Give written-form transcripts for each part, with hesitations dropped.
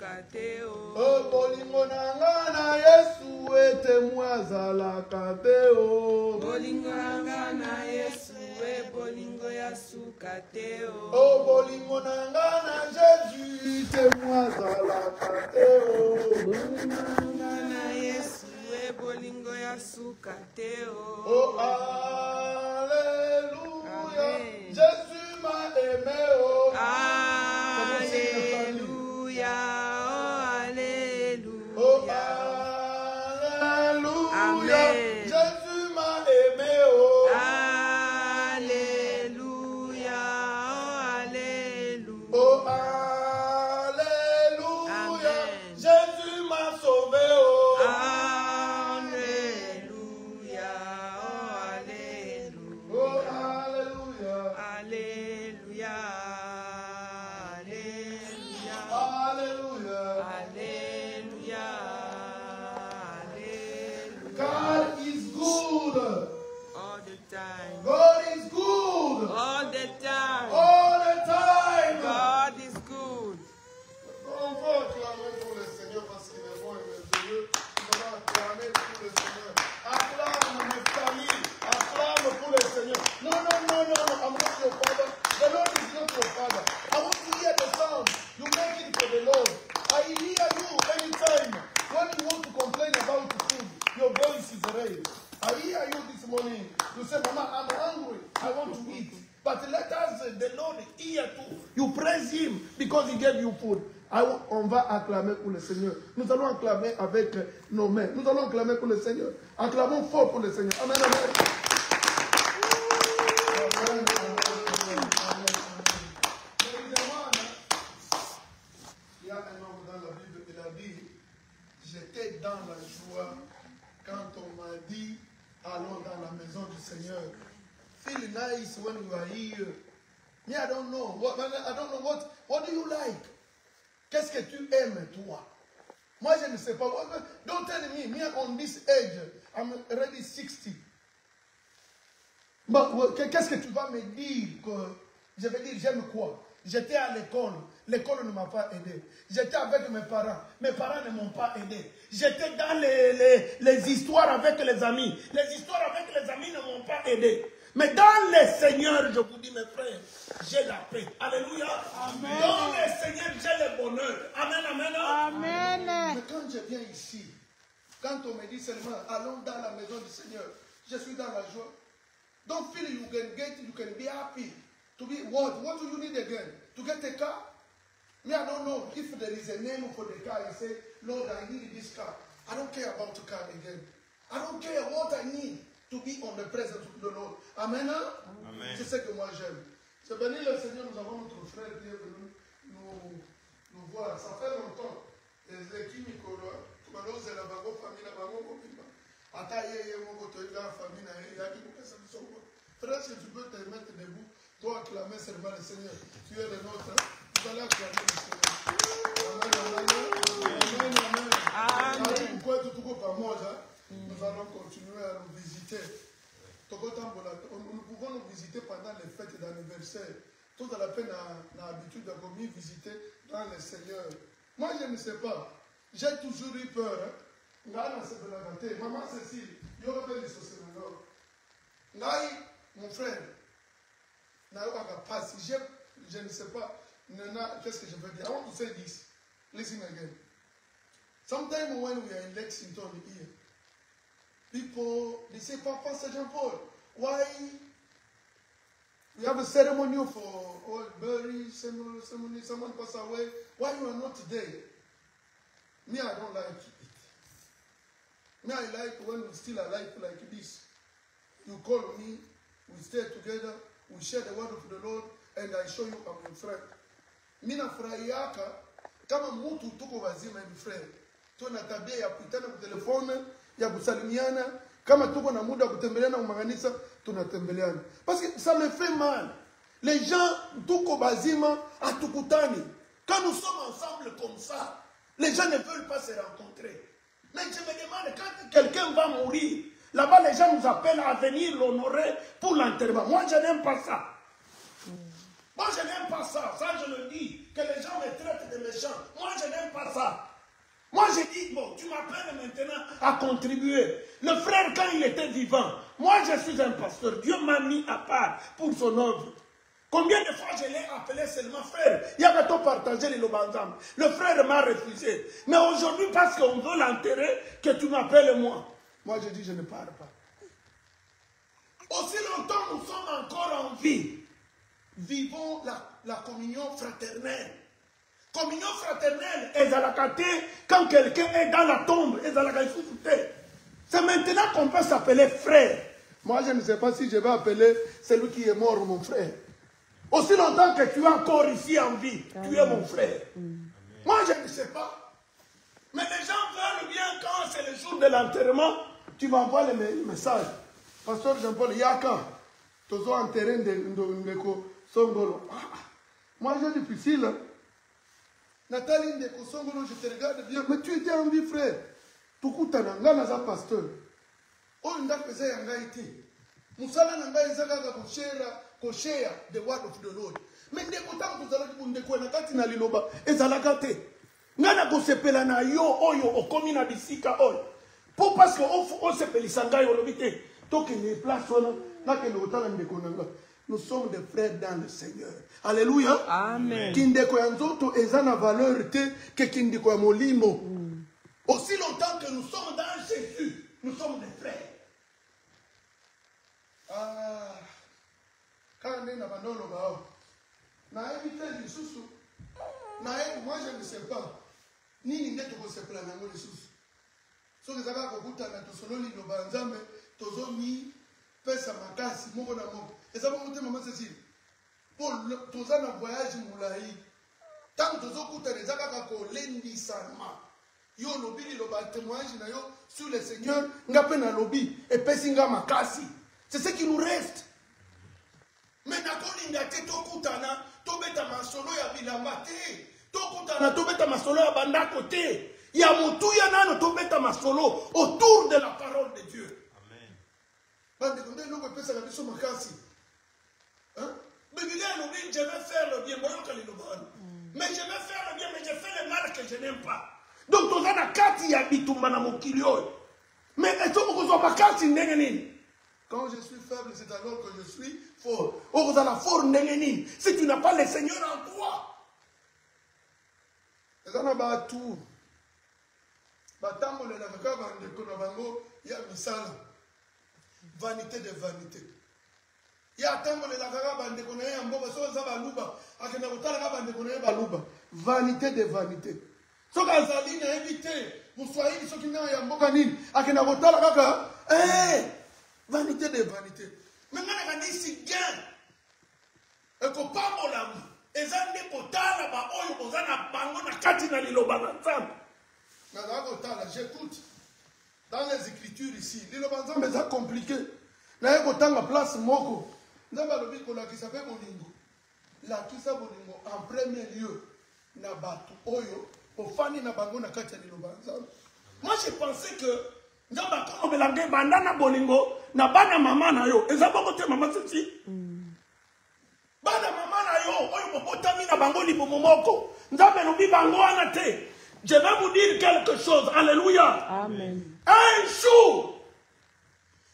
te o. O bolingo nanga na Yesu etemwa zalaka te o. Bolingo nanga na Yesu bolingo ya suka te o. O bolingo nanga na Jésus etemwa zalaka te o. Bolingo nanga na Yesu bolingo ya suka te o. Oh alléluia, Jésus m'a aimé oh. Alléluia, oh alléluia. Oh alléluia, Jésus m'a aimé oh. Alléluia, oh alléluia. Oh alléluia, Jésus m'a sauvé oh. God is good. All the time. All the time. God is good. On va acclamer pour le Seigneur parce qu'il est bon et merveilleux. On va acclamer pour le Seigneur. Acclame mes familles. Acclame pour le Seigneur. No. I'm not your father. The Lord is not your father. I want to hear the sound. You make it for the Lord. I hear you anytime. When you want to complain about the food, your voice is raised. I hear you this morning. You say, Mama, I'm hungry. I want to eat. But let us, the Lord, hear too. You praise Him because He gave you food. On va acclamer pour le Seigneur. Nous allons acclamer avec nos mains. Nous allons acclamer pour le Seigneur. Acclamons fort pour le Seigneur. Amen, amen. Amen, amen, amen. Il y a un homme dans la Bible, il a dit, j'étais dans la joie quand on m'a dit, allons dans la maison du Seigneur. Feel nice when you are here. Me, I don't know. What do you like? Qu'est-ce que tu aimes, toi? Moi, je ne sais pas. Don't tell me on this age, I'm already 60. Qu'est-ce que tu vas me dire? Je vais dire, j'aime quoi? J'étais à l'école. L'école ne m'a pas aidé. J'étais avec mes parents. Mes parents ne m'ont pas aidé. J'étais dans les histoires avec les amis. Les histoires avec les amis ne m'ont pas aidé. Mais dans le Seigneur, je vous dis mes frères, j'ai la paix. Alléluia. Amen. Dans le Seigneur, j'ai le bonheur. Amen, amen. Amen. Mais quand je viens ici, quand on me dit seulement, allons dans la maison du Seigneur, je suis dans la joie. Don't feel you can be happy. To be what? What do you need again? To get a car? Me, I don't know if there is a name for the car. You say, Lord, I need this car. I don't care about the car again. I don't care what I need to be on the presence of the Lord. Amen. Amen. C'est ce que moi j'aime. C'est béni le Seigneur, nous avons notre frère qui est venu nous voir. Ça fait longtemps. Les équipes, la bago famille, la bago famille. Ataye mon côté la famille, il y a qui peut passer le son. Frère, si tu peux te mettre debout. Toi, acclamer seulement le Seigneur. Tu es le nôtre. Vous allez acclamer le Seigneur. Amen, amen. Amen. Nous allons continuer à nous visiter. Nous pouvons nous visiter pendant les fêtes d'anniversaire. Tout à la peine a l'habitude de venir visiter dans le Seigneur. Moi, je ne sais pas. J'ai toujours eu peur. Maman Cécile, il y aura bien des sociétés. Mon frère. Je ne sais pas. Qu'est-ce que je veux dire? I want to say this. Listen again. Sometimes when we are in Lexington here, people, they say, Papa Jean-Paul, why we have a ceremony for bury, ceremony, someone pass away, why you are not there? Me, I don't like it. Me, I like when we still alive like this. You call me, we stay together, we share the word of the Lord, and I show you I'm your friend. Mina furahiaka kama mtu tuko wazima ni friend. Tuna tabia ya kuitana kwa telefone, ya kusalimiana, kama tuko na muda kutembeleana umanganisa, tunatembeleana. Parce que ça me fait mal. Les gens tuko wazima atukutani. Quand nous sommes ensemble comme ça, les gens ne veulent pas se rencontrer. Mais je me demande quand quelqu'un va mourir, là-bas les gens nous appellent à venir l'honorer pour l'enterrement. Moi je n'aime pas ça. Moi, je n'aime pas ça. Ça, je le dis. Que les gens me traitent de méchants. Moi, je n'aime pas ça. j'ai dit, bon, tu m'appelles maintenant à contribuer. Le frère, quand il était vivant, moi je suis un pasteur, Dieu m'a mis à part pour son œuvre. Combien de fois je l'ai appelé seulement frère? Il y avait tout partagé les lobanzam. Le frère m'a refusé. Mais aujourd'hui, parce qu'on veut l'enterrer, que tu m'appelles moi. Moi je dis, je ne parle pas. Aussi longtemps nous sommes encore en vie, vivons la communion fraternelle. Communion fraternelle, quand quelqu'un est dans la tombe, c'est maintenant qu'on peut s'appeler frère. Moi, je ne sais pas si je vais appeler celui qui est mort mon frère. Aussi longtemps que tu es encore ici en vie, tu es mon frère. Moi, je ne sais pas. Mais les gens veulent bien quand c'est le jour de l'enterrement, tu m'envoies le message. Pasteur Jean-Paul, il y a quand tu es enterré de Songolo. Moi, j'ai difficile. Nathalie Ndeko Songolo, je te regarde bien. Mais tu étais en vie, frère. Tukutana, nga naza pasteur. Oh, nda pesa yanga iti. Musala nanga ezaka koshare the word of the Lord. Mais ndeko tangu tuzala ndeko na kati na liloba ezalaka te. Nga na kosepela na yo oyo okomi na bisika oyo. Pour parce que on sepelisa ngai olobi te. Toke ne place wana na ke lotala ndeko nanga. Nous sommes des frères dans le Seigneur. Alléluia. Amen. Kindeko ya nzoto ezana valeur te ke kindeko ya molimo. Aussi longtemps que nous sommes dans Jésus, nous sommes des frères. Quand on est dans le moi je ne sais pas. Ni n'est pas se plaindre dans le sous. Ce que ça va beaucoup à notre solo ni nos banzame, tozo mi pesa makasi moko na moko. Et ça va monter maman Cécile. Pour toza na voyage moulaï. Tant tozo kuta les akaka ko lendi sama. Yo lobi li loba témoignage na yo sur le Seigneur ngape na lobi et pesinga makasi. C'est ce qui nous reste. Mais nakolinga te to kutana to beta masolo ya bilamba te. To kutana to beta masolo ya bandako te. Ya mutu ya nano to beta masolo autour de la parole de Dieu. Amen. Bande konde loko pesa la biso makasi. Hein? Mais je vais faire le bien, mais je vais faire le bien, mais je fais le mal que je n'aime pas. Donc, tu as la carte, il y a bitumba na mokilio. Mais quand je suis faible, c'est alors que je suis fort. Oh, vous avez la force nengenine. Si tu n'as pas le Seigneur en toi. Et ça n'a pas tout. Batambo le lavaka bande konabango ya misala. Vanité de vanité. Ya tambo le lavaka bande konaye mboba so za baluba. Akena kotala bande konaye baluba. Vanité de vanité. So kazali na éviter Moussoaï so kina ya mboka nini akena kotala kaka vanité de vanité. Mais ngana ka disi gain e ko pambola ezande kotala ba oyo kozana bango na kati na liloba na nzambe. Na kotala j'écoute dans les écritures ici liloba nzambe c'est compliqué. Na ye kotanga place moko nzambe lobi ko la kisabe bolingo. La kisa bolingo en premier lieu na batu oyo moi je pensais que Nzamba ko belanga bandana bolingo na bana mama na yo ezaba ko te mama sisi bana mama na yo oyo botami na bango libomo moko Nzamba no bi bango wana te. Je vais vous dire quelque chose. Alléluia. Amen. Un jour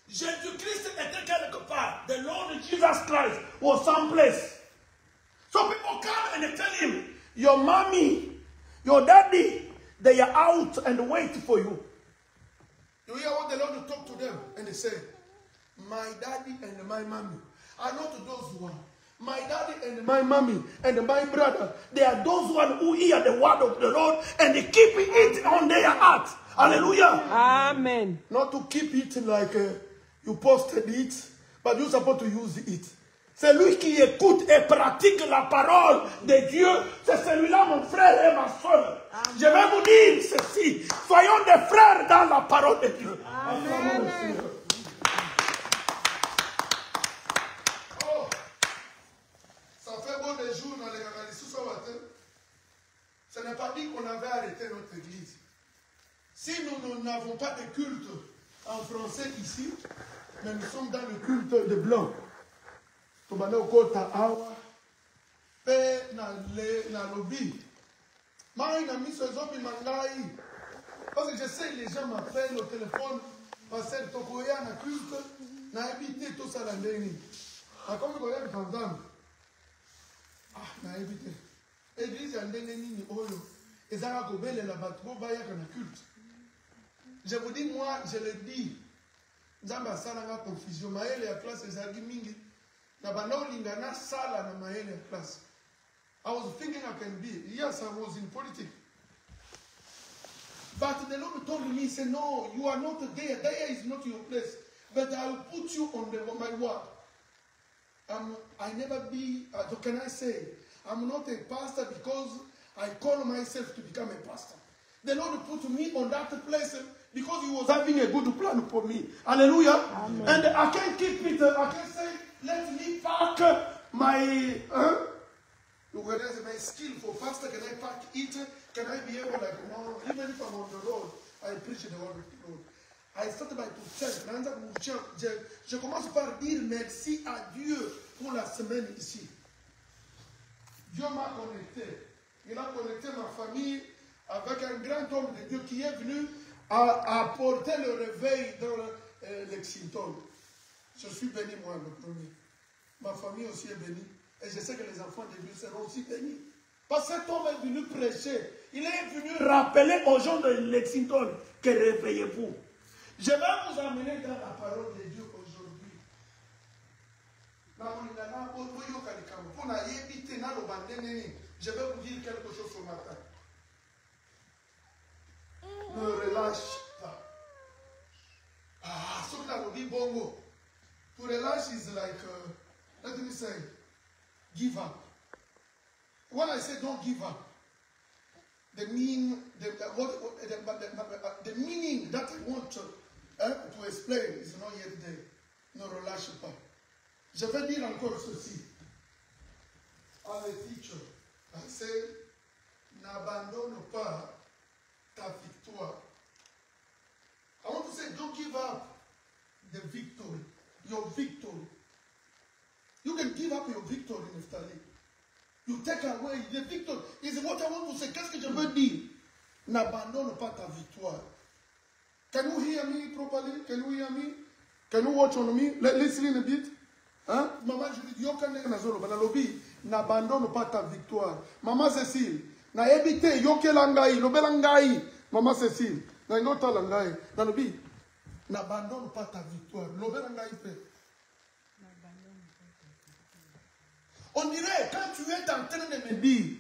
Jésus-Christ était quelque part. The Lord Jesus Christ was someplace. So people come and tell him, your mommy, your daddy, they are out and wait for you. You hear what the Lord talk to them? And they say, my daddy and my mommy are not those ones. My daddy and my mommy and my brother, they are those ones who hear the word of the Lord and they keep it on their heart. Hallelujah. Amen. Not to keep it like you posted it, but you're supposed to use it. Celui qui écoute et pratique la parole de Dieu, c'est celui-là, mon frère et ma soeur. Je vais vous dire ceci. Soyons des frères dans la parole de Dieu. Amen. Oh, ça fait bon des jours dans les Canalis ce matin. Ce n'est pas dit qu'on avait arrêté notre église. Si nous n'avons pas de culte en français ici, mais nous sommes dans le culte de blanc. Tobana okota awa pe na lobby mai na miso zobi mangai Parce que je sais, les gens m'appellent au téléphone, passer Tokoya, na culte, na habité tout ça dans l'année. Comme vous voyez, j'entends. Ah, na habité. Église en Dénéni, Oyo. Et ça va gobeler la bâtiment, baya comme culte. Je vous dis, moi, je le dis. Nzamba sala confusion. Maëlle ya classe, ezagi mingi. Na bana olingana sala na maëlle ya classe. I was thinking I can be. Yes, I was in politics. But the Lord told me, he said, no, you are not there. There is not your place. But I will put you on my word. I never be, what can I say? I'm not a pastor because I call myself to become a pastor. The Lord put me on that place because he was having a good plan for me. Hallelujah. Amen. And I can't keep it. I can't say, let me pack my... Whether it's my skill for pastor, can I pack it? Can I be able, like, no, even if I'm on the road, I preach the word of the Lord. I started by to tell, je commence par dire merci à Dieu pour la semaine ici. Dieu m'a connecté. Il a connecté ma famille avec un grand homme de Dieu qui est venu à apporter le réveil dans Lexington. Je suis béni, moi, le premier. Ma famille aussi est bénie. Et je sais que les enfants de Dieu seront aussi bénis. Parce que cet homme est venu prêcher. Il est venu rappeler aux gens de Lexington que réveillez-vous. Je vais vous amener dans la parole de Dieu aujourd'hui. Je vais vous dire quelque chose ce matin. Ne relâche pas. Ah, so that will be bongo. To relax is like, let me say, give up. When I say don't give up, the meaning that I want to explain is not yet there. Ne relâche pas. Je vais dire encore ceci. I'm a teacher. I say, n'abandonne pas ta victoire. I want to say, don't give up the victory. Your victory. You can give up your victory, Neftali. You take away the victory. Is what I want to say. Qu'est-ce que je veux dire? N'abandonne pas ta victoire. Can you hear me properly? Can you hear me? Can you watch on me? Listen a bit. Hein? Maman Judith, yo kane na zolo bana lobi. N'abandonne pas ta victoire. Maman Cécile, na ebite yo kelangai, lobelangai. Maman Cécile, na ngota langai. Na lobi. N'abandonne pas ta victoire. Lobelangai fait. On dirait, quand tu es en train de me dire,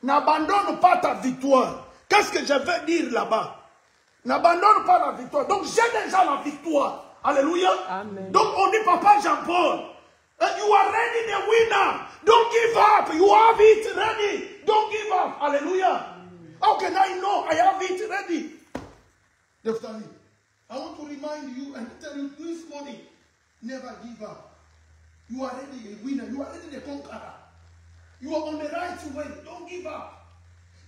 n'abandonne pas ta victoire. Qu'est-ce que je veux dire là-bas? N'abandonne pas la victoire. Donc, j'ai déjà la victoire. Alléluia. Amen. Donc, on dit, Papa Jean-Paul, you are ready, the winner. Don't give up. You have it ready. Don't give up. Alléluia. How can I know I have it ready? Deftali, I want to remind you and tell you this morning, never give up. You are already a winner. You are already the conqueror. You are on the right way. Don't give up.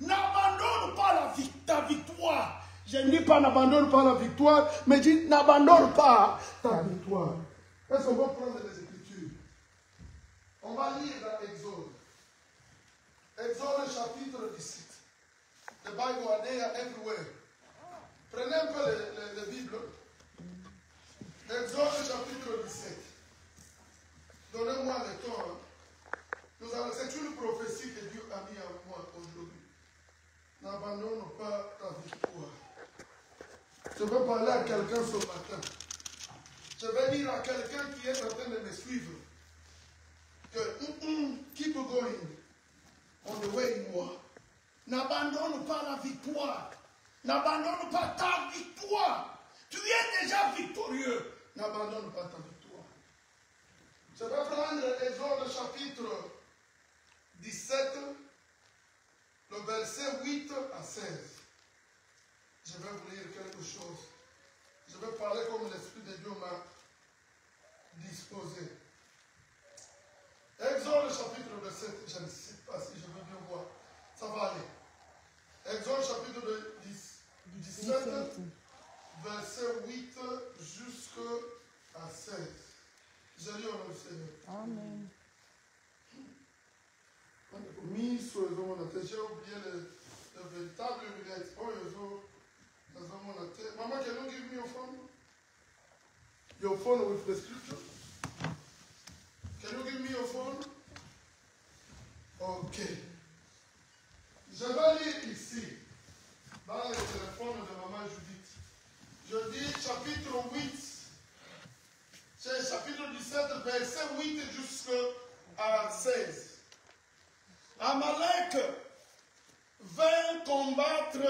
N'abandonne pas ta victoire. Je ne dis pas n'abandonne pas la victoire, mais dis n'abandonne pas ta victoire. Est-ce qu'on va prendre les Écritures? On va lire dans Exode. Exode chapitre 17. The Bible are there everywhere. Prenez un peu les Bibles. Exode chapitre 17. Donnez-moi le temps. C'est une prophétie que Dieu a mis à moi aujourd'hui. N'abandonne pas ta victoire. Je veux parler à quelqu'un ce matin. Je vais dire à quelqu'un qui est en train de me suivre que keep going on the way you are. N'abandonne pas la victoire. N'abandonne pas ta victoire. Tu es déjà victorieux. N'abandonne pas ta victoire. Je vais prendre Exode chapitre 17, le verset 8 à 16. Je vais vous lire quelque chose. Je vais parler comme l'Esprit de Dieu m'a disposé. Exode chapitre 17, je ne sais pas si je vais bien voir. Ça va aller. Exode chapitre 17, verset 8 jusqu'à 16. Je lis au nom du Seigneur. Amen. J'ai oublié le véritable lunette. Oh, combattre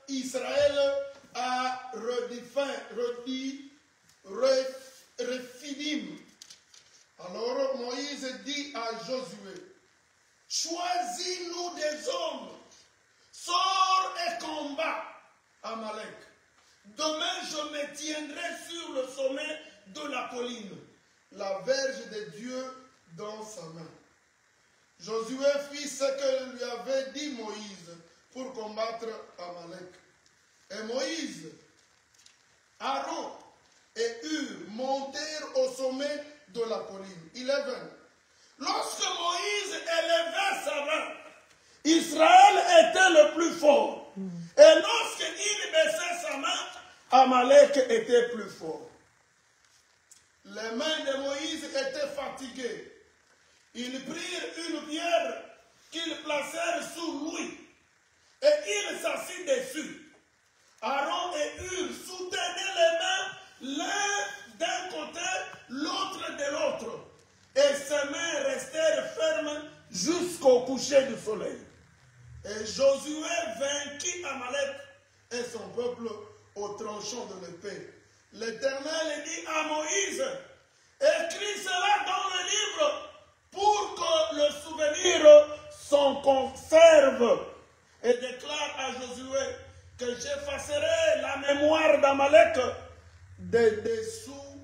Israël à Rephidim. Alors Moïse dit à Josué, choisis-nous des hommes, sors et combat Amalek. Demain je me tiendrai sur le sommet de la colline, la verge de Dieu dans sa main. Josué fit ce que lui avait dit Moïse pour combattre Amalek. Et Moïse, Aaron et Hur montèrent au sommet de la colline. 11. Lorsque Moïse élevait sa main, Israël était le plus fort. Et lorsqu'il baissait sa main, Amalek était plus fort. Les mains de Moïse étaient fatiguées. Ils prirent une pierre qu'ils placèrent sous lui et il s'assit dessus. Aaron et Hur soutenaient les mains l'un d'un côté, l'autre de l'autre. Et ses mains restèrent fermes jusqu'au coucher du soleil. Et Josué vainquit Amalek et son peuple au tranchant de l'épée. L'Éternel dit à Moïse, écris cela dans le livre pour que le souvenir s'en conserve. Et déclare à Josué que j'effacerai la mémoire d'Amalek de dessous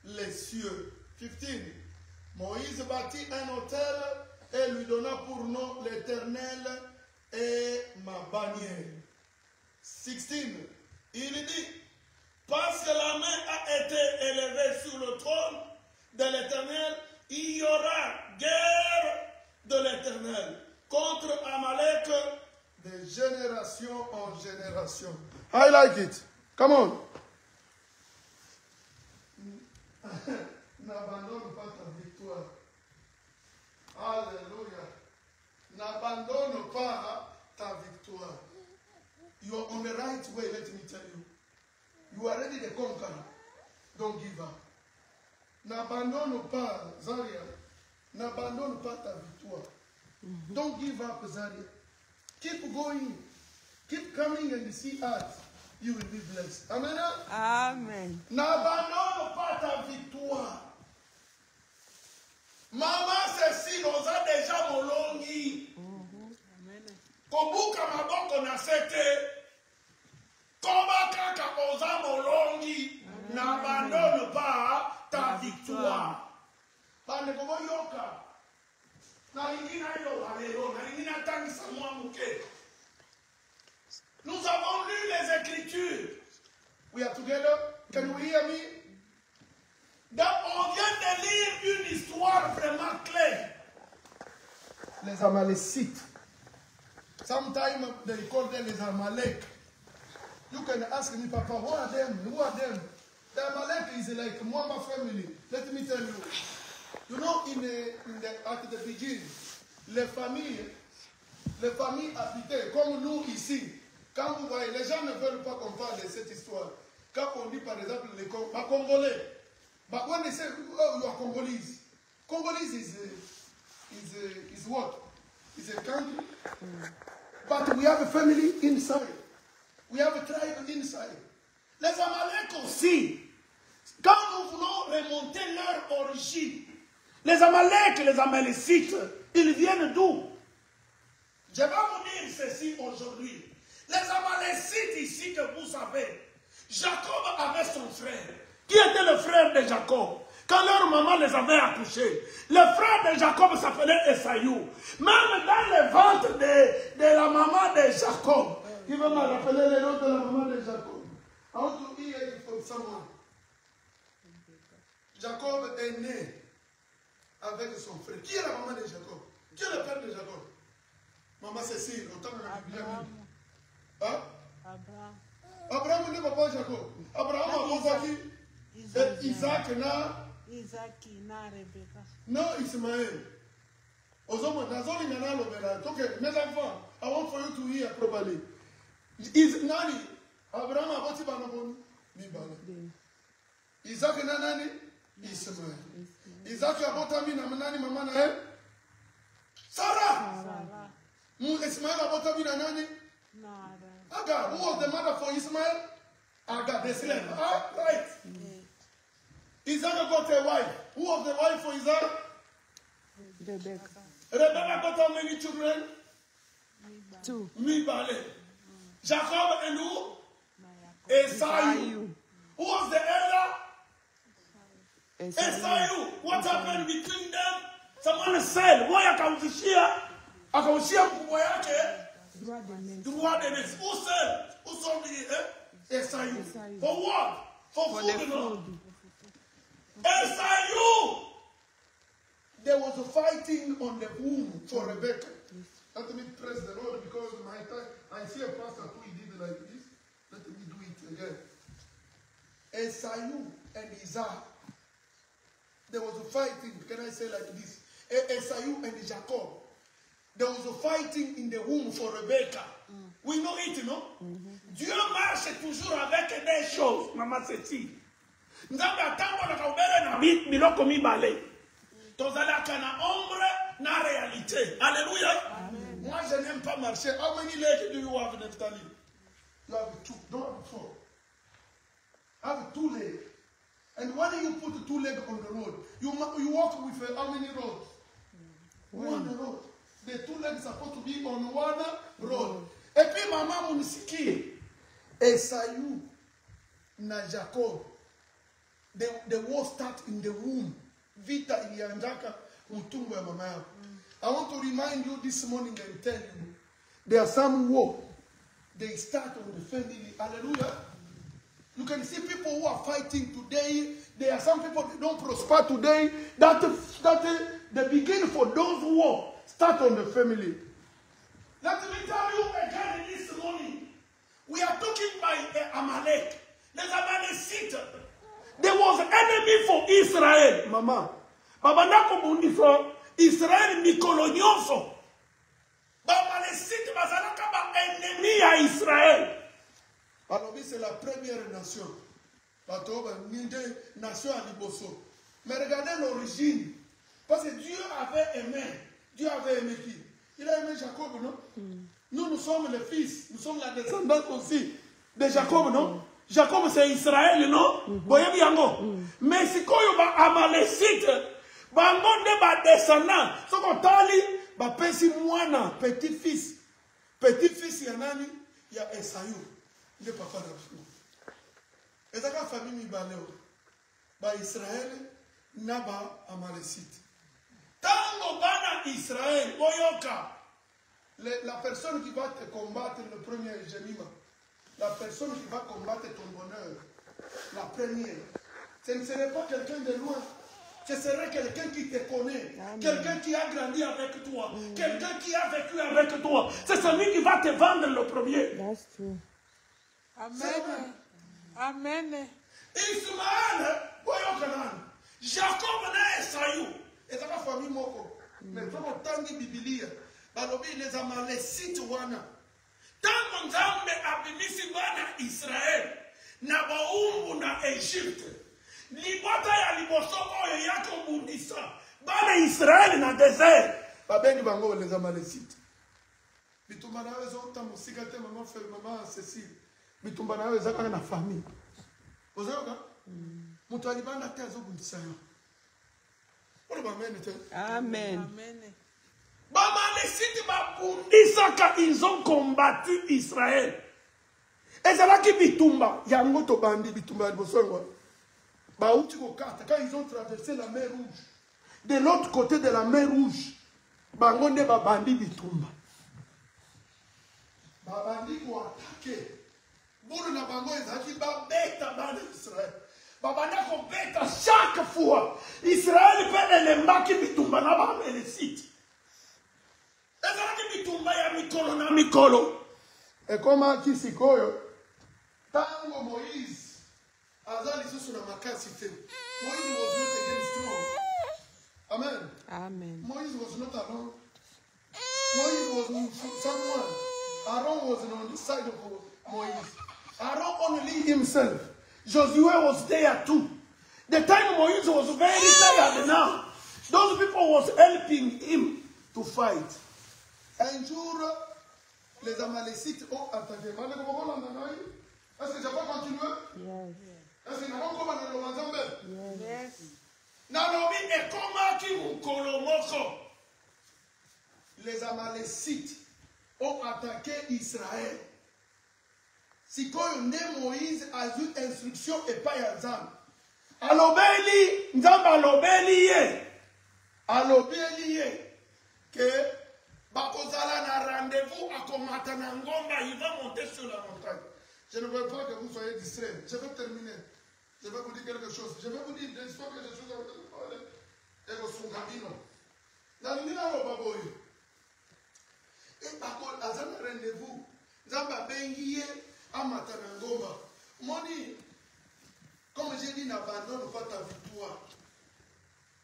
les cieux. 15. Moïse bâtit un autel et lui donna pour nom l'Éternel et ma bannière. 16. Il dit, parce que la main a été élevée sur le trône de l'Éternel, il y aura guerre de l'Éternel contre Amalek de génération en génération. I like it. Come on. N'abandonne pas ta victoire. Alléluia. N'abandonne pas ta victoire. You are on the right way, let me tell you. You are ready to conquer. Don't give up. N'abandonne pas, Zaria. N'abandonne pas ta victoire. Don't give up, Zaria. Keep going. Keep coming and see us. You will be blessed. Amen. Amen. N'abandonne pas ta victoire. Maman Cécile, on a déjà molongi. Kobuka maboko na sete. Koba kaka oza molongi. N'abandonne pas ta victoire. Bande kobo yoka. Na ingina yo walero, na ingina tangisa mwa muke. Nous avons lu les Écritures. We are together. Can you hear me? On vient de lire une histoire vraiment claire. Les Amalécites. Sometimes they call them les Amalek. You can ask me, Papa, who are them? Who are them? The Amalek is like Mwamba family. Let me tell you. You know, at the beginning, les familles habitaient comme nous ici. Quand vous voyez, les gens ne veulent pas qu'on parle de cette histoire. Quand on dit par exemple les Congolais, but when they say, oh, you are Congolese, Congolese is what? Is a country. But we have a family inside. We have a tribe inside. Les Amalek aussi, quand nous voulons remonter leur origine, les Amalek, les Amalécites, ils viennent d'où? Je vais vous dire ceci aujourd'hui. Les Amalécites ici que vous savez, Jacob avait son frère. Qui était le frère de Jacob? Quand leur maman les avait accouchés, le frère de Jacob s'appelait Esaïou. Même dans le ventre de la maman de Jacob. Qui va me rappeler le nom de la maman de Jacob? I want to hear it from someone. Jacob est né avec son frère. Qui est la maman de Jacob? Qui est le père de Jacob? Maman Cécile, autant que la Bible. Hein? Abraham. Abraham n'est pas Jacob. Abraham a combattu Isaac Isaac na Rebecca. non Ismaël. Aux hommes, dans un minana l'obéra. Donc, mes enfants, I want for you to hear properly. Nani? Abraham a bâti Banabon. Isaac na nani? Ismaël. Isaac a bâti nani maman na Sarah. Ismaël a bâti nani? Nara. Agar, who was the mother for Ismael? Agar, the slave. Ah, right. Isaac got a wife. Who was the wife for Isaac? Rebecca. Rebecca got how many children? 2. Mibale. Jacob and who? Esau. Who was the elder? Esau. What happened between them? Someone said, why akamtishia mkubwa yake? Droit de nez. Who said? Who sold the Esau? For what? For food, you know? Esau. There was a fighting on the womb for Rebecca. Let me praise the Lord because my time, I see a pastor who did it like this. Let me do it again. Esau and Isaac. There was a fighting, can I say like this? Esau and Jacob. There was a fighting in the womb for Rebecca. We know it, you know? Dieu marche toujours avec des choses, Maman Seti. Nzambe atango na kaubele na miloko mibale. Tozalaka na ombre na réalité. Alléluia. Moi, je n'aime pas marcher. How many legs do you have, Nephtali? You have 2. Don't have 4. Have 2 legs. And when you put 2 legs on the road, you walk with how many roads? 1 road. The 2 legs are supposed to be on 1 road. Et puis, maman munisikie. Esau na Jacob. The war starts in the womb. Vita ilianjaka utumbo ya mama yako. I want to remind you this morning and tell you, there are some war. They start on the family. Hallelujah. You can see people who are fighting today. There are some people that don't prosper today. That the beginning for those wars start on the family. Let me tell you again this morning. We are talking by Amalek. There's Amalekite. There was enemy for Israel, Mama. Baba nako bundi for Israel mikolo nyonso. Baba Amalekite bazalaka ba ennemi ya Israël. Alors c'est la première nation. Bato ninde nation à Liboso. Mais regardez l'origine. Parce que Dieu avait aimé. Dieu avait aimé qui? Il a aimé Jacob, non? Nous sommes les fils. Nous sommes la descendance aussi de Jacob, non? Jacob c'est Israël, non? Boyebi yango. Mais si koyo ba Amalekite, ba ngonde ba descendant, soko tali ba pesi mwana, petit fils. Petit fils ya nani? Ya Esau. Il est papa d'Afrique. Et ça la famille mibale ba Israël na ba Amalekite. Tango bana Israël, boyoka. La personne qui va te combattre le premier Jémima. La personne qui va combattre ton bonheur, la première, ce ne serait pas quelqu'un de loin, ce serait quelqu'un qui te connaît, quelqu'un qui a grandi avec toi, quelqu'un qui a vécu avec toi. C'est celui qui va te vendre le premier. That's true. Amen. Amen. Ismaël, Jacob na Esau, et ça va famille moko. Mais comme autant de Biblia, les Amalekite wana. Tango Nzambe abimisi bana Israel na baumbu na Egypte. Libota ya libosoko oyo yako bundisa. Bana Israel na desert. Babengi bango les Amalekite. Bitumba na wezo tamusika te maman fait maman Cécile. Bitumba na wezo kaka na famille. Ozoka? Mutu alibanda te azobundisa yo. Amen. Amen. Ils ont combattu Israël. Et c'est là qui bitumba. Yango to bandi bitumba bosongo. Ba uti ko kata quand ils ont traversé la mer Rouge. De l'autre côté de la mer Rouge, bangonde ba bandi bitumba. Ba bandi ko attaquer. Bono na bango ezaki ba beta bandi Israël. Babana ko beta chaque fois. Israël peut elemba ki bitumba na ba Amalekite. Et comment qui s'y colle? Tango Moïse, Azali sous la makasi fait. Moïse was not against strong. Amen. Amen. Moïse was not alone. Moïse was with someone. Aaron was on the side of Moïse. Aaron only himself. Joshua was there too. The time Moïse was very tired now. Those people was helping him to fight. Un jour, les Amalécites ont attaqué. Est-ce que je peux continuer? Est-ce que je peux continuer? Yes. Nalobi ekomaki mukolo moko. Les Amalécites ont attaqué Israël. Sikoyo nde Moïse a eu instruction et pas Yazam. Alobeli, Nzamba alobeli ye. Alobeli ye. Que bakozala na rendez-vous à Komatana Ngomba, il va monter sur la montagne. Je ne veux pas que vous soyez distraits. Je vais terminer. Je vais vous dire quelque chose. Je vais vous dire des histoires que je suis en train de parler. Et vous sont gamino. Dans le Nina Robaboy. Et par contre, à un rendez-vous, Nzamba bengiye amatana ngomba. Moni, comme j'ai dit, n'abandonne pas ta victoire.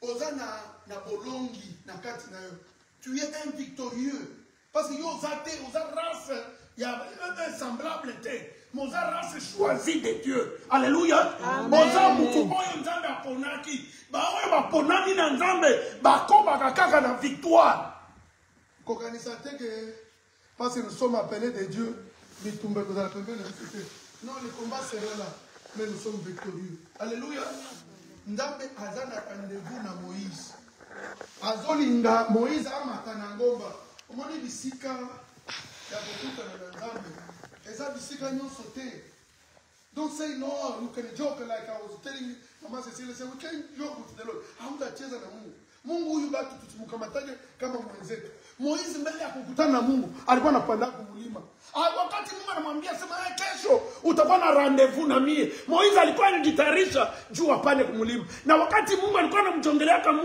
Ozana na bolongi na kati na yo. Tu es un victorieux. Parce que yo zate, oza race, il y a un semblable té. Moza race choisi de Dieu. Alléluia. Moza mukumoyo nzambe aponaki. Ba oyo baponani na nzambe, bakoba kaka na victoire. Kokanisate que parce que nous sommes appelés de Dieu, non, le combat sera là, mais nous sommes victorieux. Alléluia. Ndambe azana rendez-vous na Moïse. Azolinga Moïse amatana ngomba. Omoni bisika ya bokuta na nzambe. Eza bisika nyonso te. Don't say no, you can joke like I was telling Mama Cecilia, say we can joke with the Lord. Hautacheza na Mungu. Mungu huyu bado tutamkamataje kama mwenzetu. Moizi mbele ya kukutana na Mungu alikuwa anapanda kumlima. Wakati Mungu anamwambia sema kesho utakuwa na rendezvous na mie. Moizi alikuwa anajitayarisha juu apande kumlima. Na wakati Mungu alikuwa anamjongelea kama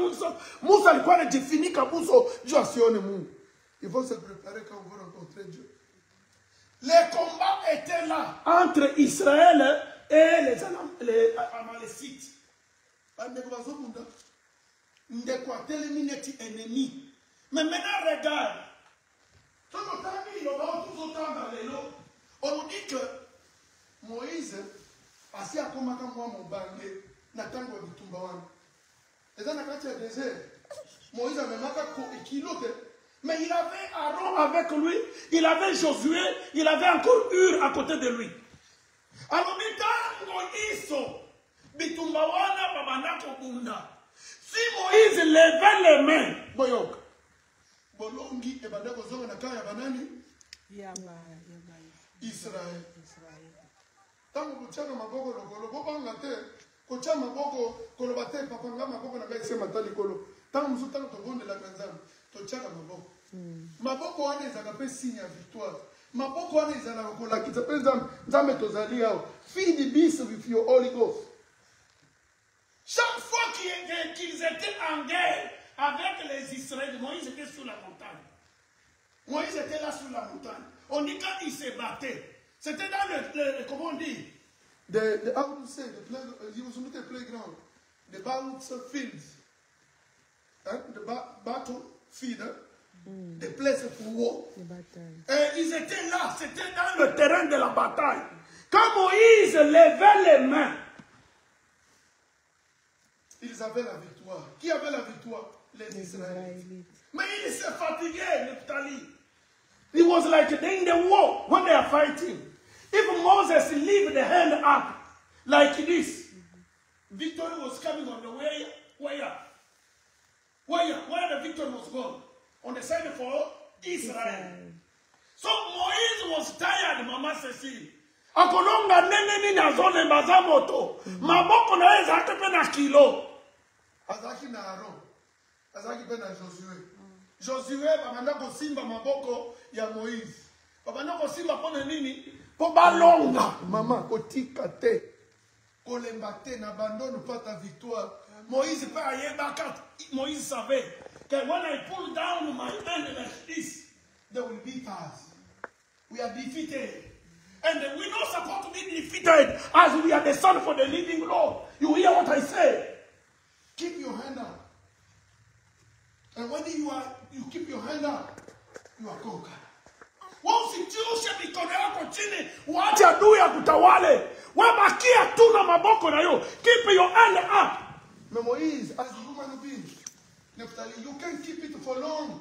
Musa alikuwa anajifunika buso juu asione Mungu. Il faut se préparer quand on va rencontrer Dieu. Les combats étaient là entre Israël et les Amalécites. Ennemi. Mais maintenant, regarde. On nous dit que Moïse, assis à Komaka, moi, mon bangue, n'attend pas du Tumbawan. Et dans le désert, Moïse avait un kilo. Mais il avait Aaron avec lui, il avait Josué, il avait encore Hur à côté de lui. Alors, si Moïse levait les mains, Boyok, Bolongi et Badako Zonga Nakaya Banani, Israël. Tant que tu as ma bogo, le bobo ngate, que tu as ma bogo, que le bate, papa ma bogo n'a pas été matali colo. Tant que tu as ton bon de la granzam, tu as ma bogo. Ma bogo a des agapés signe à victoire. Ma bogo a des agapola qui s'appelle Zametozaliao. Feed the beast with your Holy Ghost. Chaque fois qu'ils étaient en guerre avec les Israéliens, Moïse était sur la montagne. Moïse était là sur la montagne. On dit quand il se battait, c'était dans le comment on dit? How do you say? He was not a playground. The battlefields. The battlefield. The place for war. Et ils étaient là, c'était dans le terrain de la bataille. Quand Moïse levait les mains, ils avaient la victoire. Qui avait la victoire? Les Israélites. Mais il s'est fatigué, Nephtali. It was like in the war when they are fighting. If Moses lifted the hand up like this, victory was coming on the way. Where the victory was gone? On the side for Israel. So Moïse was tired, Mama Cecile. Akolonga nene ni nazone bazamoto. Maboko na ezake pe na kilo. Azaki na Aaron. Azaki pe na Josué. Josué babanda ko simba maboko ya Moïse. Babanda ko simba pona nini? Po balonga. Mama kotika te. Kolemba te na abandonne pas ta victoire. Moïse pe ayebaka. Moïse savait que when I pull down my hand like this, they will beat us. We are defeated. And we're not supposed to be defeated as we are the son for the living Lord. You hear what I say? Keep your hand up. And when you keep your hand up, you are conquered. Usichushe mikono yako chini, waache adui akutawale. Wabakia tu na maboko na yo. Keep your hand up. Mais Moïse, as a human being, Nephtali, you can't keep it for long.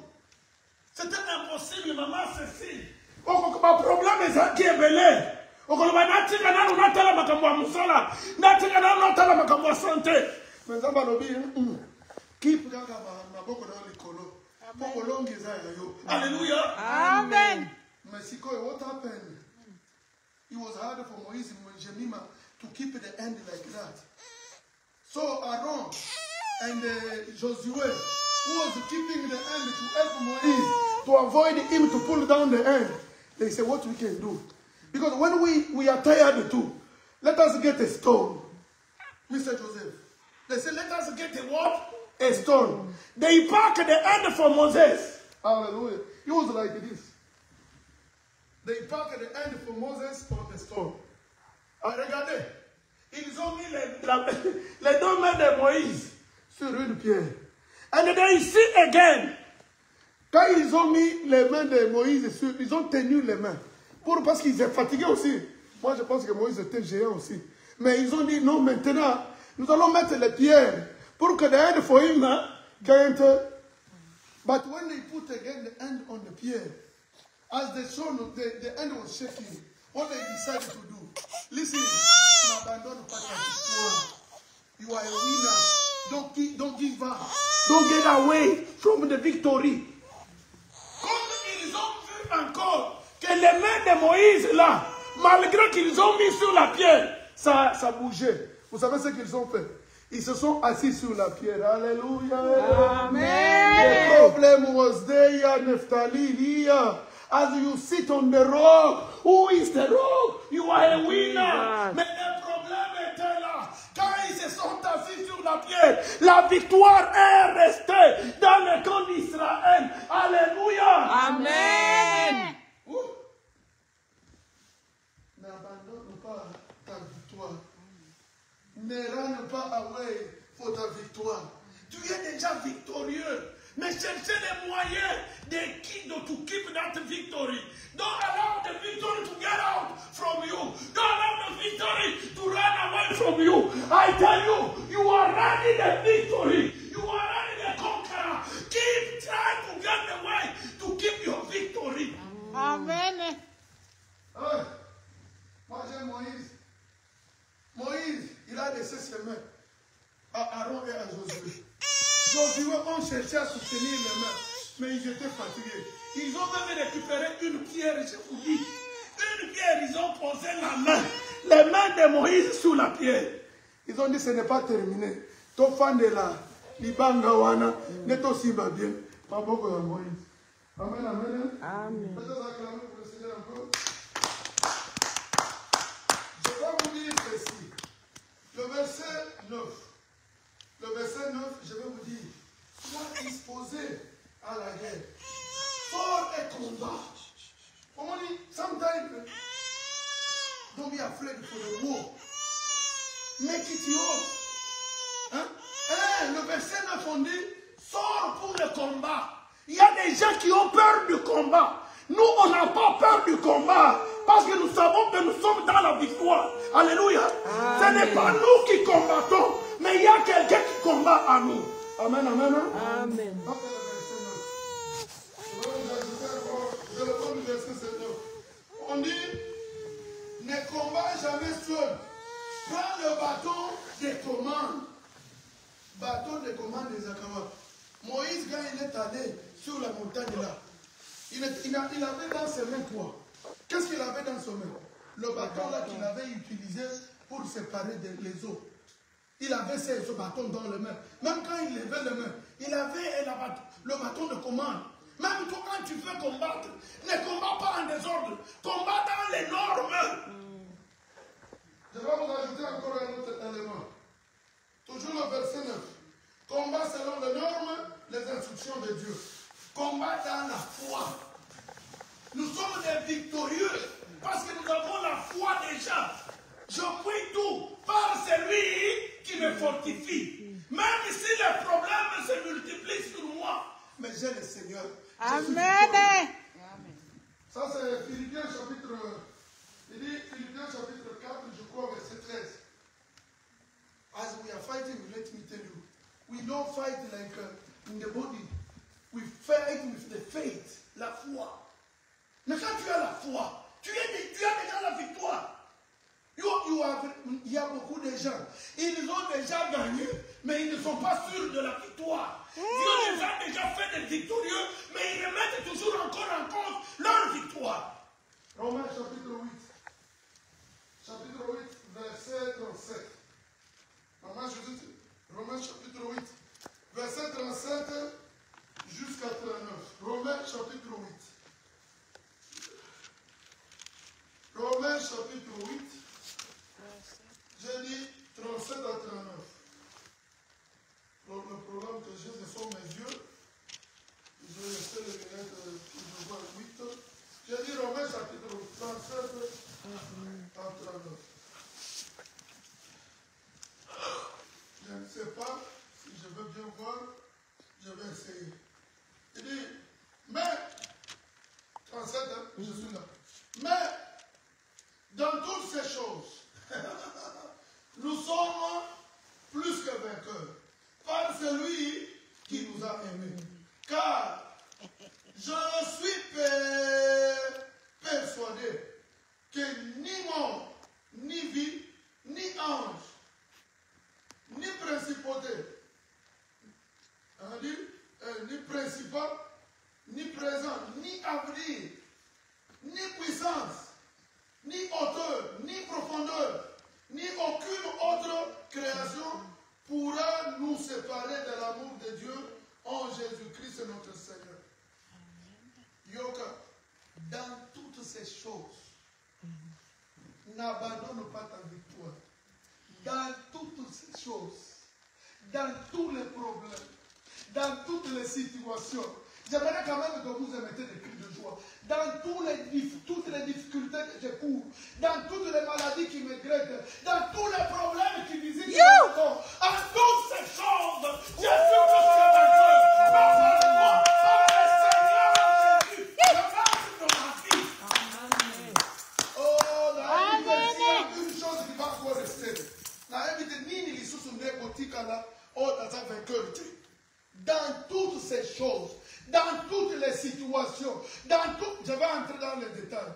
C'était impossible, Maman Cécile. Okoloba problème ezaki ebele. Okoloba natika nanu natala makambo ya musala. Natika nanu natala makambo ya santé. Mais nzamba lobi keep kaka maboko na likolo. Pokolongi eza yo. Hallelujah. Amen. Mais sikoyo, what happened? It was hard for Moïse and Jemima to keep the end like that. So Aaron and Josué, who was keeping the end to help Moïse, to avoid him to pull down the end, they said, what we can do? Because when we are tired too, let us get a stone. Mr. Joseph, they said, let us get a what? A stone. They packed the end for Moses. Hallelujah. It was like this. They packed the end for Moses on the stone. Regardez, ils ont mis les deux mains de Moïse sur une pierre. And they see again. Quand ils ont mis les mains de Moïse sur, ils ont tenu les mains. Parce qu'ils étaient fatigués aussi. Moi, je pense que Moïse était géant aussi. Mais ils ont dit, non, maintenant, nous allons mettre les pierres pour que the end for him can't. But when they put again the end on the pierre, as they saw the end was shaking, what they decided to do, listen, n'abandonne pas ta victoire. You are a winner. Don't give up. Don't get away from the victory. Comme ils ont vu encore que les mains de Moïse là, malgré qu'ils ont mis sur la pierre, ça bougeait. Vous savez ce qu'ils ont fait? Ils se sont assis sur la pierre. Alléluia. Amen. The problem was there, Naphtali, here. As you sit on the rock, who is the rock? You are a winner. Mais le problème était là. Quand ils se sont assis sur la pierre, la victoire est restée dans le camp d'Israël. Alléluia. Amen. N'abandonne pas ta victoire. Ne rends pas away pour ta victoire. Tu es déjà victorieux. Mais cherchez les moyens to keep that victory. Don't allow the victory to get out from you. Don't allow the victory to run away from you. I tell you, you are running the victory. You are running the conqueror. Keep trying to get the way to keep your victory. Amen. Moi j'aime Moïse. Moïse, il a laissé ses mains à Aaron et à Josué. Josué ont cherché à soutenir les mains, mais ils étaient fatigués. Ils ont même récupéré une pierre, je vous dis. Une pierre, ils ont posé les mains de Moïse sous la pierre. Ils ont dit ce n'est pas terminé. Ton fan de la Libanga Wana, n'est aussi bien. Pas beaucoup de Moïse. Amen, amen. Amen. Peut-être acclamer pour le Seigneur encore. Je vais vous dire ceci. Le verset 9. Le verset 9, je vais vous dire. Sois disposé à la guerre. Fort et combat. On dit, sometimes, don't be afraid for the war. Make it yours. Hein? Le verset 9, on dit, sors pour le combat. Il y a des gens qui ont peur du combat. Nous, on n'a pas peur du combat. Parce que nous savons que nous sommes dans la victoire. Alléluia. Ce n'est pas nous qui combattons, mais il y a quelqu'un qui combat à nous. Amen, amen. Amen. On dit, ne combat jamais seul. Prends le bâton de commande. Bâton de commande des Akawa. Moïse, quand il est allé sur la montagne là, il avait dans ses mains quoi? Qu'est-ce qu'il avait dans ses mains? Le bâton là qu'il avait utilisé pour séparer les eaux. Il avait ce bâton dans les mains. Même quand il levait les mains, il avait le bâton de commande. Même toi, quand tu veux combattre, ne combat pas en désordre. Combat dans les normes. Je vais vous ajouter encore un autre élément. Toujours le verset 9. Combat selon les normes, les instructions de Dieu. Combat dans la foi. Nous sommes des victorieux parce que nous avons la foi déjà. Je prie tout par celui qui me fortifie. Même si les problèmes se multiplient sur moi, mais j'ai le Seigneur. Amen. Ça c'est Philippiens chapitre 4, je crois, verset 13. As we are fighting, let me tell you, we don't fight like in the body. We fight with the faith, la foi. Mais quand tu as la gens. Ils ont déjà gagné, mais ils ne sont pas sûrs de la victoire. Dieu les a déjà fait des victorieux, mais ils remettent toujours encore en cause leur victoire. Romains chapitre 8. Chapitre 8, verset 37. Romains chapitre 8, verset 37 jusqu'à 39. Romains chapitre 8. Romains chapitre 8. J'ai dit 37 à 39. Le programme que j'ai, ce sont mes yeux. Je vais laisser les lunettes que je vois 8. J'ai dit Romains chapitre 37 à 39. Je ne sais pas si je veux bien voir. Je vais essayer. Il dit, mais, 37, je suis là. Mais, dans toutes ces choses, nous sommes plus que vainqueurs par celui qui nous a aimés. Car je suis persuadé que ni mort, ni vie, ni ange, ni principauté, ni principal, ni présent, ni avenir, ni puissance, ni hauteur, ni profondeur, ni aucune autre création pourra nous séparer de l'amour de Dieu en Jésus-Christ notre Seigneur. Yoka, dans toutes ces choses, n'abandonne pas ta victoire. Dans toutes ces choses, dans tous les problèmes, dans toutes les situations, j'aimerais quand même que vous émettez des cris de joie. Dans toutes les difficultés que je cours, dans toutes les maladies qui me grettent, dans tous les problèmes qui visitent mon corps, en toutes ces choses, je suis plus que vainqueur. Par le Seigneur Jésus, le maître de ma vie. Oh, il y a une chose qui va encore rester. Dans toutes ces choses, dans toutes les situations, je vais entrer dans les détails.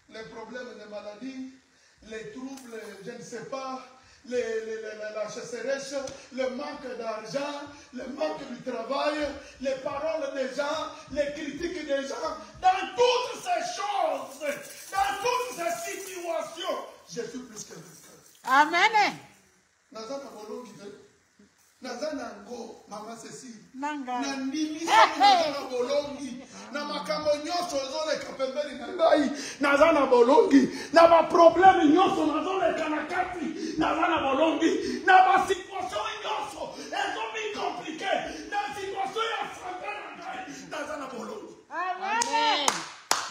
Les problèmes, les maladies, les troubles, je ne sais pas, la chasseresse, le manque d'argent, le manque du travail, les paroles des gens, les critiques des gens, dans toutes ces choses, dans toutes ces situations, je suis plus que vainqueur. Amen. Nazana ngo mama Cécile Nanga. na ndimi nazana bolongi na makambo nyonso zole kapembeli na ngai nazana bolongi na ba problème nyonso nazole kanakati nazana bolongi na ba situation nyonso ezomi compliqué na situation ya santé na ngai nazana bolongi. Amen.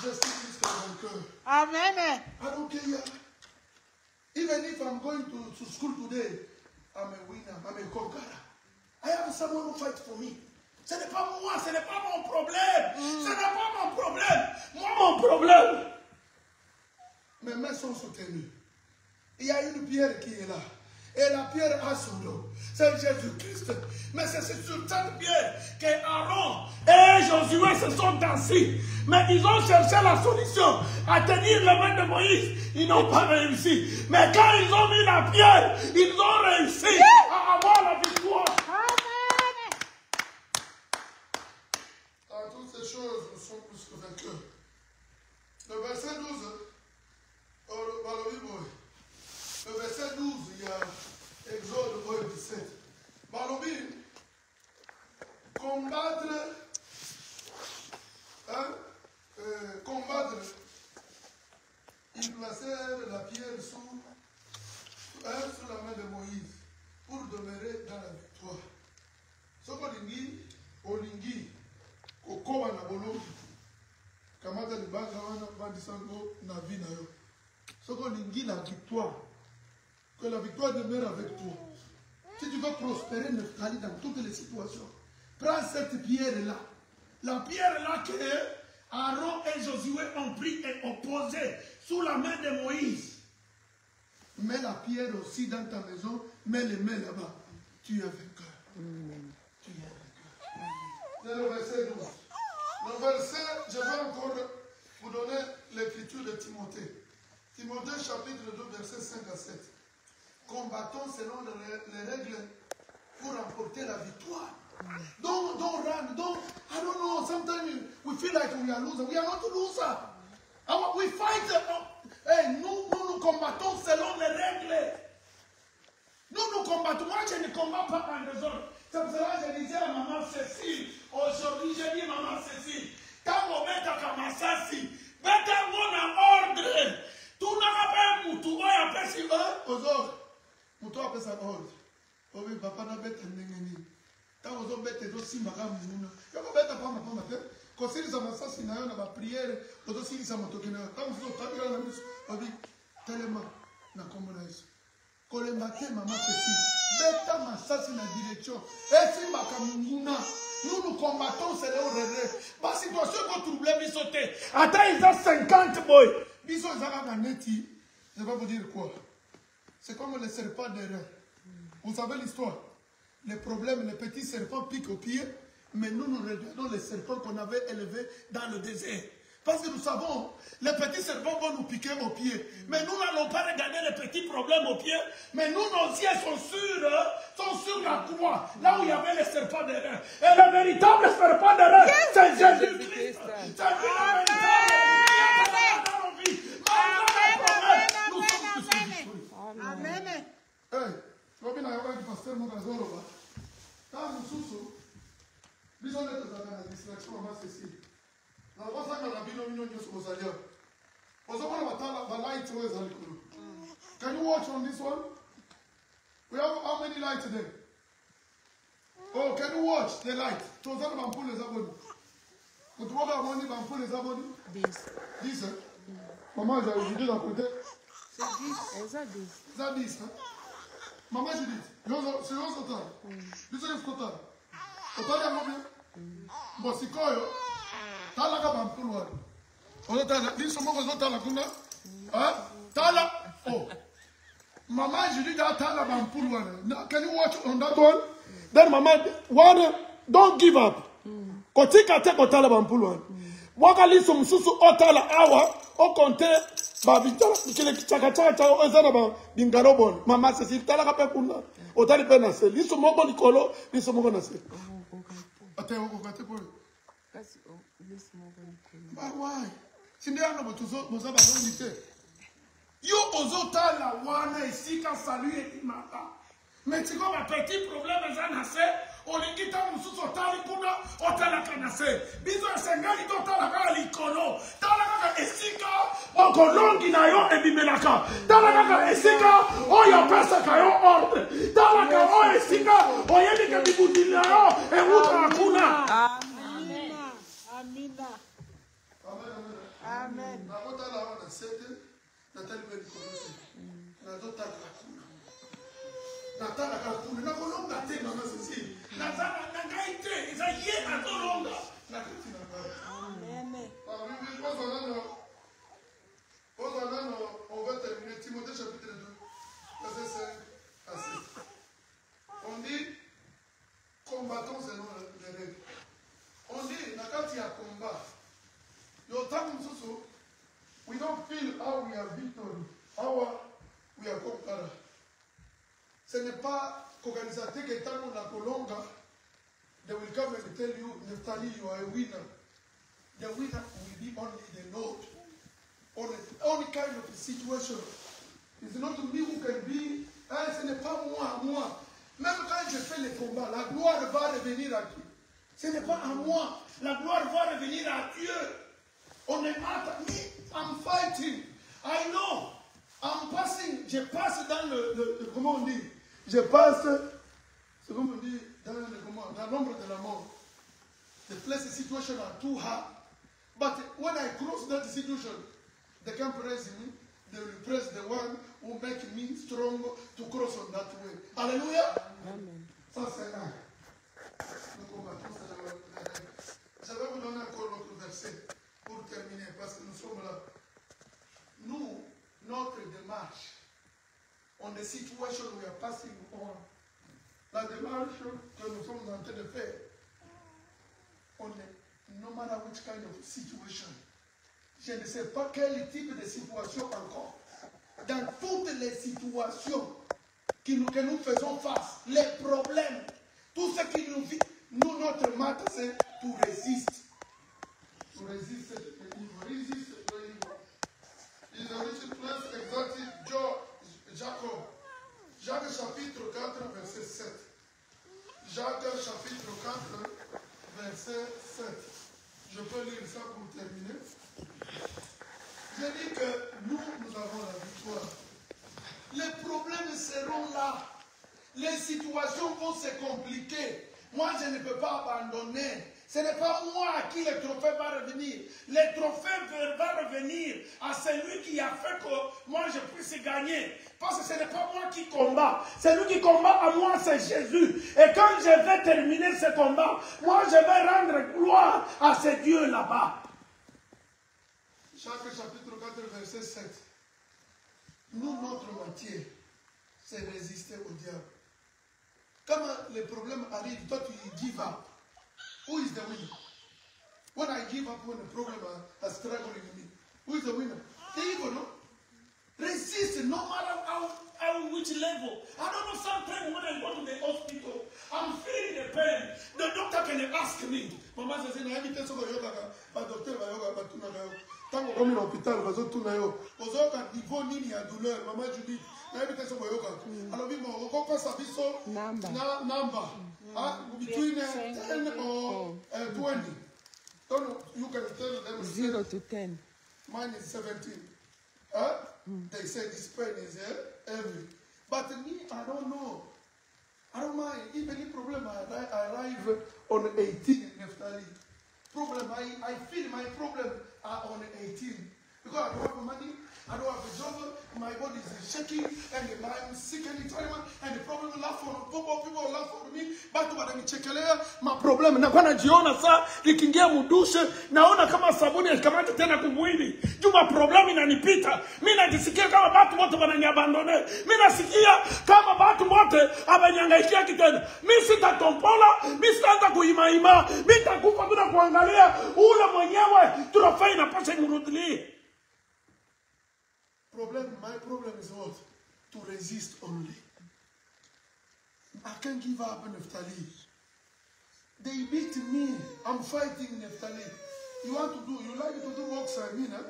Je suis plus que vainqueur. Amen. I don't care. Even if I'm going to school today, I'm a winner, I'm a conqueror. I have someone who fights for me. Ce n'est pas moi, ce n'est pas mon problème. Ce n'est pas mon problème. Moi, mon problème. Mes mains sont soutenues. Il y a une pierre qui est là. Et la pierre a son nom. C'est Jésus-Christ. Mais c'est sur cette pierre que Aaron et Josué se sont assis. Mais ils ont cherché la solution à tenir les mains de Moïse. Ils n'ont pas réussi. Mais quand ils ont mis la pierre, ils ont réussi à avoir la victoire. Amen. Dans toutes ces choses, nous sommes plus que vainqueurs. Le verset 12, le verset 12, il y a Exode 17. Malobi, combattre, ils placèrent la pierre sous la main de Moïse pour demeurer dans la victoire. Ce qu'on olingi, kokoba na bolongi, kamata libanga wana bandisango na vie na yo. Ce qu'on olingi la victoire, que la victoire demeure avec toi. Si tu veux prospérer dans toutes les situations, prends cette pierre-là. La pierre-là que Aaron et Josué ont pris et ont posée sous la main de Moïse. Mets la pierre aussi dans ta maison, mets les mains là-bas. Tu es vainqueur. Tu es vainqueur. C'est le verset 12. Le verset, je vais encore vous donner l'écriture de Timothée. Timothée chapitre 2, verset 5 à 7. combattons selon les règles pour remporter la victoire. Don't run. I don't know. Sometimes we feel like we are losers. We are not losers. We fight. Nous combattons selon les règles. Nous combattons. Moi, je ne combats pas en désordre. C'est pour cela que je disais à maman Cécile, aujourd'hui, j'ai dit maman Cécile, quand on met à Kamasasi, mettez en ordre. Tout n'a pas un moutou, on appelle si aux autres. Moutou appelle ça ordre. Oui, papa n'a pas été n'engagé. Quand vous avez été aussi madame Mouna, quand vous êtes pas ma tête, quand c'est les amassas, il y a une prière, vous aussi les amateurs. Quand vous êtes pas bien, vous dites tellement, na communauté. Quand le matin, maman petit, bêta massas dans la direction. Et si ma camuna, nous combattons selon les règles. Ma situation va troubler, mais sauter. Attends, ils ont 50 boys. Ils ont un neti. Je vais vous dire quoi. C'est comme le serpent des reins. Vous savez l'histoire. Les problèmes, les petits serpents piquent au pied, mais nous regardons les serpents qu'on avait élevés dans le désert. Parce que nous savons, les petits serpents vont nous piquer au pied. Mais nous n'allons pas regarder les petits problèmes au pied, mais nous, nos yeux sont sur la croix, là où il y avait les serpents des reins. Et le véritable serpent des reins, c'est Jésus-Christ. C'est lui le véritable dans nos vies. Nous sommes tous victorieux. Amen. Robin a eu pasteur Mugazoro. Quand nous sommes, nous sommes dans la distraction à ma Cécile. Nous avons fait un abino aux alliés. Nous avons la light aux alliés. Can you watch on this one? We have how many lights there? Oh, can you watch the light? Tu as un les abonnés. Tu vois la monnaie pour les abonnés? 10. Maman, j'ai oublié d'à côté. C'est 10. C'est 10. C'est 10. Maman, je dis, c'est un total. C'est un total. Total, il y a combien? Bon, c'est quoi? T'as la gamme pour l'ouest. On a t'as la. Dis sur moi que t'as la kuna. Hein? T'as la. Oh. Maman, je dis, t'as la gamme pour l'ouest. Can you watch on that one? Then, maman, one, don't give up. Quand tu as t'as la gamme pour l'ouest. Waka liso msusu otala awa o konte ba vitala kile chaka cha ozana ba bingarobon mama Cécile tala ka pe kuna otali pe na se liso moko likolo liso moko na se ate o kate po Kasi liso moko likolo ba why sinde ano botuzo boza ba ngite yo ozotala wana isika salut et mata mais tu comme un petit problème ça na se olingita mususu otali kuna otala kana se bizo sengali to tala ka likolo tala ka esika okolongi na yo ebimelaka tala ka esika oyo pesa ka yo ordre tala ka o esika oyebi ka bibundila yo e uta akuna Amen. Amina. Amen. na otala wana sete na tali pe likolo na dotaka kuna natala ka kuna na kolonga te mama Cécile nazana nangaite isa ye atolonga na kitina Amen. on va terminer Timothée chapitre 2 verset 5 à 6. On dit combattons selon les règles. On dit nakati ya combat yo tamu susu we don't feel how we are victory how we are conqueror. Ce n'est pas qu'organisateur qui est dans la colonga, they will come and tell you, Neftali, you are a winner. The winner will be only the Lord. Only kind of situation. It's not me who can be, ce n'est pas moi. Même quand je fais les combats, la gloire va revenir à qui? Ce n'est pas à moi. La gloire va revenir à Dieu. On est at me, I'm fighting. I know. I'm passing. Je passe dans le comment on dit? Je passe, c'est comme on dit, dans l'ombre de la mort. The place situation are too hard. But when I cross that situation, they can praise me. They will praise the one who make me strong to cross on that way. Alléluia. Amen. Ça c'est un. Nous combattons selon les règles. Je vais vous donner encore l'autre verset pour terminer parce que nous sommes là. Nous, notre démarche, on the situation we are passing on, la démarche que nous sommes en train de faire, on est, no matter which kind of situation, je ne sais pas quel type de situation encore, dans toutes les situations, que nous faisons face, les problèmes, tout ce qui nous vit, nous, notre maître, c'est tout résiste. To resist the evil. Resist the evil. In the original place, exactly, Jacob. Jacques chapitre 4, verset 7. Jacques chapitre 4, verset 7. Je peux lire ça pour terminer. Je dis que nous avons la victoire. Les problèmes seront là. Les situations vont se compliquer. Moi, je ne peux pas abandonner. Ce n'est pas moi à qui le trophée va revenir. Le trophée va revenir à celui qui a fait que moi je puisse gagner. Parce que ce n'est pas moi qui combat. Celui qui combat à moi, c'est Jésus. Et quand je vais terminer ce combat, moi je vais rendre gloire à ce Dieu là-bas. Jacques chapitre 4, verset 7. Nous, notre métier, c'est résister au diable. Quand les problèmes arrivent, toi tu give up. Who is the winner? When I give up when the problem is struggling with me, who is the winner? The evil, no? Resist no matter which level. I don't know, sometimes when I go to the hospital, I'm feeling the pain. The doctor can ask me. Mama says, I have to go to yoga, but doctor, yoga, but tango comme l'hôpital, vas-y tout na yo. Ozoka niveau nini ya douleur, maman Judith. Na ebite so yoga. Alors bi mo ko pasa biso number. Between 10 or 20. You can tell them 0 to 10. Mine is 17. They say this pain is heavy. But me, I don't know. I don't mind. Even the problem, I arrive on 18 in Neftali. Problem, I feel my problem are on 18. Because I don't have money, I don't have a job, my body is shaking, and I'm sick anytime, and the problem laugh on people laugh on me, but wananichekelea, ma problem, nakuwa najiona saa, nikiingia mudushe, naona kama sabuni haikamati tena kumwili, juu ma problem inanipita, mimi najisikia kama watu wote wananiabandone, mimi nasikia kama watu wote abanyangaikia kitendo, mimi sitatompola, mimi sitaanza kuimaima, mimi nitakufa bila kuangalia, ule mwenyewe, trofei inapasha nirudilie. My problem is what? To resist only. I can't give up on Neftali. They beat me. I'm fighting Neftali. You want to do, you like to do box, I mean, huh?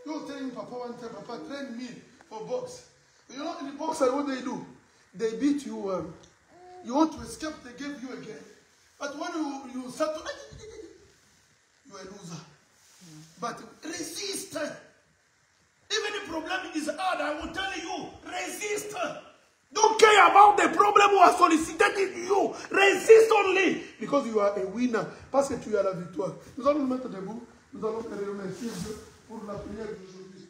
You tell me, Papa, one time, Papa, train me for box. You know, in the box, what they do? They beat you. You want to escape, they give you again. But when you start to, you're a loser. But resist. Even the problem is hard, I will tell you, resist. Don't care about the problem who has solicited you. Resist only. Because you are a winner. Parce que tu as la victoire. Nous allons nous mettre debout. Nous allons remercier Dieu pour la prière d'aujourd'hui.